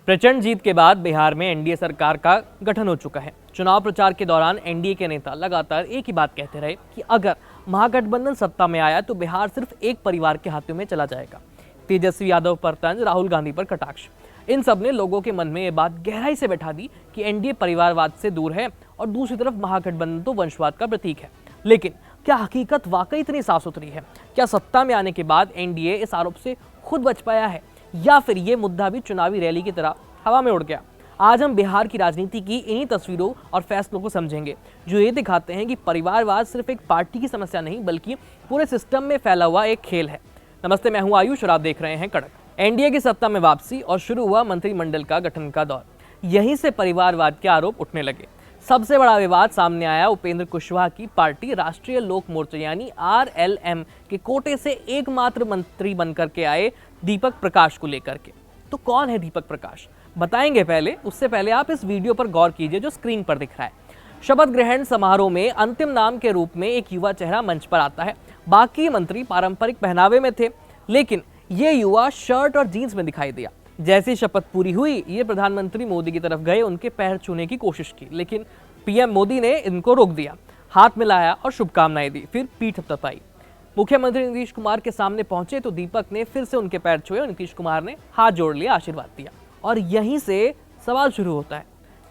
प्रचंड जीत के बाद बिहार में एनडीए सरकार का गठन हो चुका है। चुनाव प्रचार के दौरान एनडीए के नेता लगातार एक ही बात कहते रहे कि अगर महागठबंधन सत्ता में आया तो बिहार सिर्फ एक परिवार के हाथों में चला जाएगा। तेजस्वी यादव पर तंज, राहुल गांधी पर कटाक्ष, इन सब ने लोगों के मन में ये बात गहराई से बैठा दी कि एनडीए परिवारवाद से दूर है और दूसरी तरफ महागठबंधन तो वंशवाद का प्रतीक है। लेकिन क्या हकीकत वाकई इतनी साफ सुथरी है? क्या सत्ता में आने के बाद एनडीए इस आरोप से खुद बच पाया है या फिर ये मुद्दा भी चुनावी रैली की तरह हवा में उड़ गया? आज हम बिहार की राजनीति की इन्हीं तस्वीरों और फैसलों को समझेंगे जो ये दिखाते हैं कि परिवारवाद सिर्फ एक पार्टी की समस्या नहीं बल्कि पूरे सिस्टम में फैला हुआ एक खेल है। नमस्ते, मैं हूं आयुष और आप देख रहे हैं कड़क। एनडीए की सत्ता में वापसी और शुरू हुआ मंत्रिमंडल का गठन का दौर, यहीं से परिवारवाद के आरोप उठने लगे। सबसे बड़ा विवाद सामने आया उपेंद्र कुशवाहा की पार्टी राष्ट्रीय लोक मोर्चा यानी आरएलएम के कोटे से एकमात्र मंत्री बनकर के आए दीपक प्रकाश को लेकर के। तो कौन है दीपक प्रकाश, बताएंगे। उससे पहले आप इस वीडियो पर गौर कीजिए जो स्क्रीन पर दिख रहा है। शपथ ग्रहण समारोह में अंतिम नाम के रूप में एक युवा चेहरा मंच पर आता है। बाकी मंत्री पारंपरिक पहनावे में थे, लेकिन ये युवा शर्ट और जीन्स में दिखाई दिया। जैसी शपथ पूरी हुई, ये प्रधानमंत्री मोदी की तरफ गए, उनके पैर छूने की कोशिश की, लेकिन पीएम मोदी ने इनको रोक दिया, हाथ मिलाया और शुभकामनाएं दी, फिर पीठ थपथपाई। मुख्यमंत्री नीतीश कुमार के सामने पहुंचे तो दीपक ने फिर से उनके पैर छुए और नीतीश कुमार ने हाथ जोड़ लिया, आशीर्वाद दिया। और यहीं से सवाल शुरू होता है,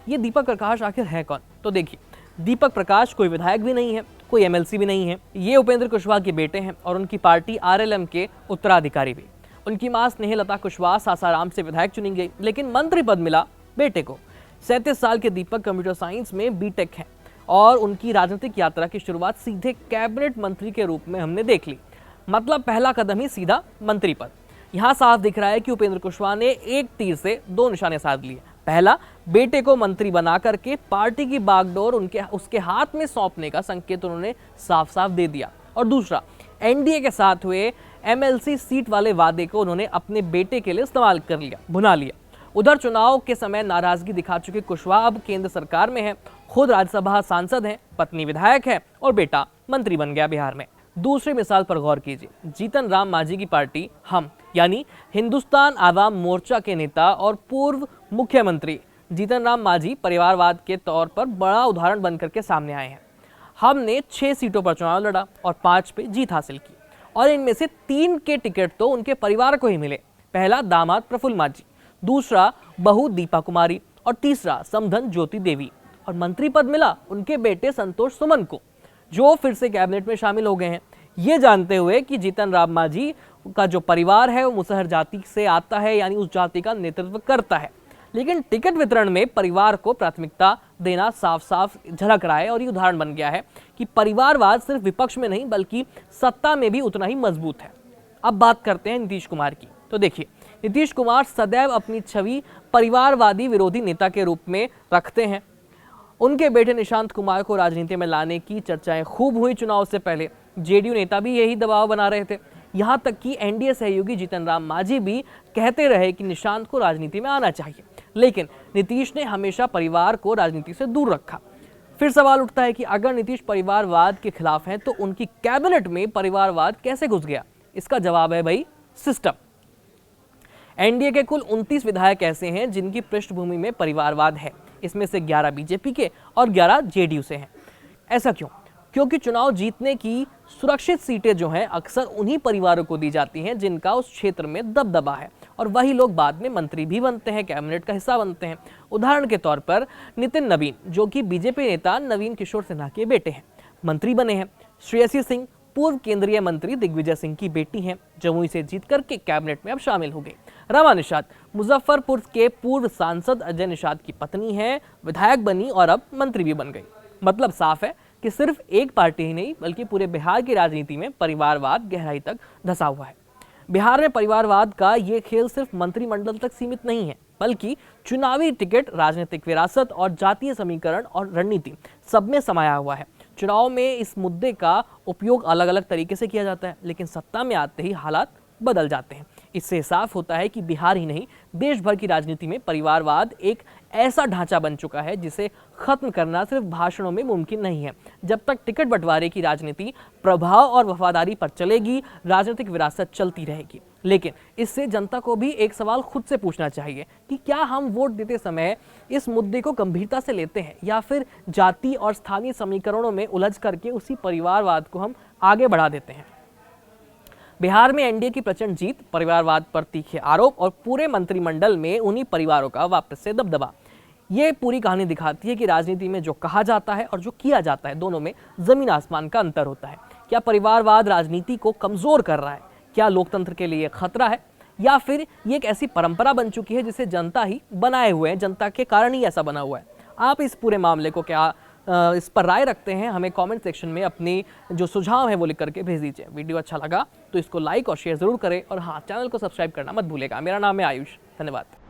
ये दीपक प्रकाश आखिर है कौन? तो देखिए, दीपक प्रकाश कोई विधायक भी नहीं है, कोई एमएलसी भी नहीं है। ये उपेंद्र कुशवाहा के बेटे हैं और उनकी पार्टी आरएलएम के उत्तराधिकारी भी। उनकी मां स्नेहलता कुशवाहा सासाराम से विधायक चुनी गई, लेकिन मंत्री पद मिला बेटे को। 37 साल के दीपक कंप्यूटर साइंस में बीटेक हैं और उनकी राजनीतिक यात्रा की शुरुआत सीधे कैबिनेट मंत्री के रूप में हमने देख ली। मतलब पहला कदम ही सीधा मंत्री पद। यहाँ साफ दिख रहा है कि उपेंद्र कुशवाहा ने एक तीर से दो निशाने साध लिए। पहला, बेटे को मंत्री बना करके पार्टी की बागडोर उसके हाथ में सौंपने का संकेत उन्होंने साफ साफ दे दिया। और दूसरा, एनडीए के साथ हुए एमएलसी सीट वाले वादे को उन्होंने अपने बेटे के लिए इस्तेमाल कर लिया, भुना लिया। उधर चुनाव के समय नाराजगी दिखा चुके कुशवाहा अब केंद्र सरकार में है, खुद राज्यसभा सांसद हैं, पत्नी विधायक है और बेटा मंत्री बन गया बिहार में। दूसरी मिसाल पर गौर कीजिए, जीतन राम मांझी की पार्टी हम यानी हिंदुस्तान आवाम मोर्चा के नेता और पूर्व मुख्यमंत्री जीतन राम मांझी परिवारवाद के तौर पर बड़ा उदाहरण बनकर के सामने आए हैं। हमने 6 सीटों पर चुनाव लड़ा और 5 पे जीत हासिल की और इनमें से 3 के टिकट तो उनके परिवार को ही मिले। पहला, दामाद प्रफुल्ल मांझी, दूसरा बहू दीपा कुमारी और तीसरा समधन ज्योति देवी। और मंत्री पद मिला उनके बेटे संतोष सुमन को, जो फिर से कैबिनेट में शामिल हो गए हैं। ये जानते हुए कि जीतन राम मांझी का जो परिवार है वो मुसहर जाति से आता है, यानी उस जाति का नेतृत्व करता है। लेकिन टिकट वितरण में परिवार को प्राथमिकता देना साफ साफ झलक रहा है और ये उदाहरण बन गया है कि परिवारवाद सिर्फ विपक्ष में नहीं बल्कि सत्ता में भी उतना ही मजबूत है। अब बात करते हैं नीतीश कुमार की। तो देखिए, नीतीश कुमार सदैव अपनी छवि परिवारवादी विरोधी नेता के रूप में रखते हैं। उनके बेटे निशांत कुमार को राजनीति में लाने की चर्चाएं खूब हुई। चुनाव से पहले जेडीयू नेता भी यही दबाव बना रहे थे। यहाँ तक कि एनडीए सहयोगी जीतन राम मांझी भी कहते रहे कि निशांत को राजनीति में आना चाहिए, लेकिन नीतीश ने हमेशा परिवार को राजनीति से दूर रखा। फिर सवाल उठता है कि अगर नीतीश परिवारवाद के खिलाफ हैं तो उनकी कैबिनेट में परिवारवाद कैसे घुस गया? इसका जवाब है भाई, सिस्टम। एनडीए के कुल 29 विधायक ऐसे हैं जिनकी पृष्ठभूमि में परिवारवाद है। इसमें से 11 बीजेपी के और 11 जेडीयू से हैं। ऐसा क्यों? क्योंकि चुनाव जीतने की सुरक्षित सीटें जो हैं अक्सर उन्हीं परिवारों को दी जाती हैं जिनका उस क्षेत्र में दबदबा है, और वही लोग बाद में मंत्री भी बनते हैं, कैबिनेट का हिस्सा बनते हैं। उदाहरण के तौर पर नितिन नवीन, जो कि बीजेपी नेता नवीन किशोर सिन्हा के बेटे हैं, मंत्री बने हैं। श्रेयसी सिंह पूर्व केंद्रीय मंत्री दिग्विजय सिंह की बेटी हैं, जमुई से जीत करके कैबिनेट में अब शामिल हो गई। रमा निषाद मुजफ्फरपुर के पूर्व सांसद अजय निषाद की पत्नी है, विधायक बनी और अब मंत्री भी बन गई। मतलब साफ है कि सिर्फ एक पार्टी ही नहीं बल्कि पूरे बिहार की राजनीति में परिवारवाद गहराई तक धंसा हुआ है। बिहार में परिवारवाद का ये खेल सिर्फ मंत्रिमंडल तक सीमित नहीं है बल्कि चुनावी टिकट, राजनीतिक विरासत और जातीय समीकरण और रणनीति सब में समाया हुआ है। चुनाव में इस मुद्दे का उपयोग अलग अलग तरीके से किया जाता है, लेकिन सत्ता में आते ही हालात बदल जाते हैं। इससे साफ होता है कि बिहार ही नहीं देश भर की राजनीति में परिवारवाद एक ऐसा ढांचा बन चुका है जिसे खत्म करना सिर्फ भाषणों में मुमकिन नहीं है। जब तक टिकट बंटवारे की राजनीति प्रभाव और वफादारी पर चलेगी, राजनीतिक विरासत चलती रहेगी। लेकिन इससे जनता को भी एक सवाल खुद से पूछना चाहिए कि क्या हम वोट देते समय इस मुद्दे को गंभीरता से लेते हैं या फिर जाति और स्थानीय समीकरणों में उलझ करके उसी परिवारवाद को हम आगे बढ़ा देते हैं। बिहार में एनडीए की प्रचंड जीत, परिवारवाद पर तीखे आरोप और पूरे मंत्रिमंडल में उन्हीं परिवारों का वापस से दबदबा, ये पूरी कहानी दिखाती है कि राजनीति में जो कहा जाता है और जो किया जाता है, दोनों में जमीन आसमान का अंतर होता है। क्या परिवारवाद राजनीति को कमजोर कर रहा है? क्या लोकतंत्र के लिए खतरा है? या फिर ये एक ऐसी परंपरा बन चुकी है जिसे जनता ही बनाए हुए है, जनता के कारण ही ऐसा बना हुआ है? आप इस पूरे मामले को क्या इस पर राय रखते हैं? हमें कमेंट सेक्शन में अपनी जो सुझाव है वो लिख करके भेज दीजिए। वीडियो अच्छा लगा तो इसको लाइक और शेयर जरूर करें और हाँ, चैनल को सब्सक्राइब करना मत भूलेगा। मेरा नाम है आयुष। धन्यवाद।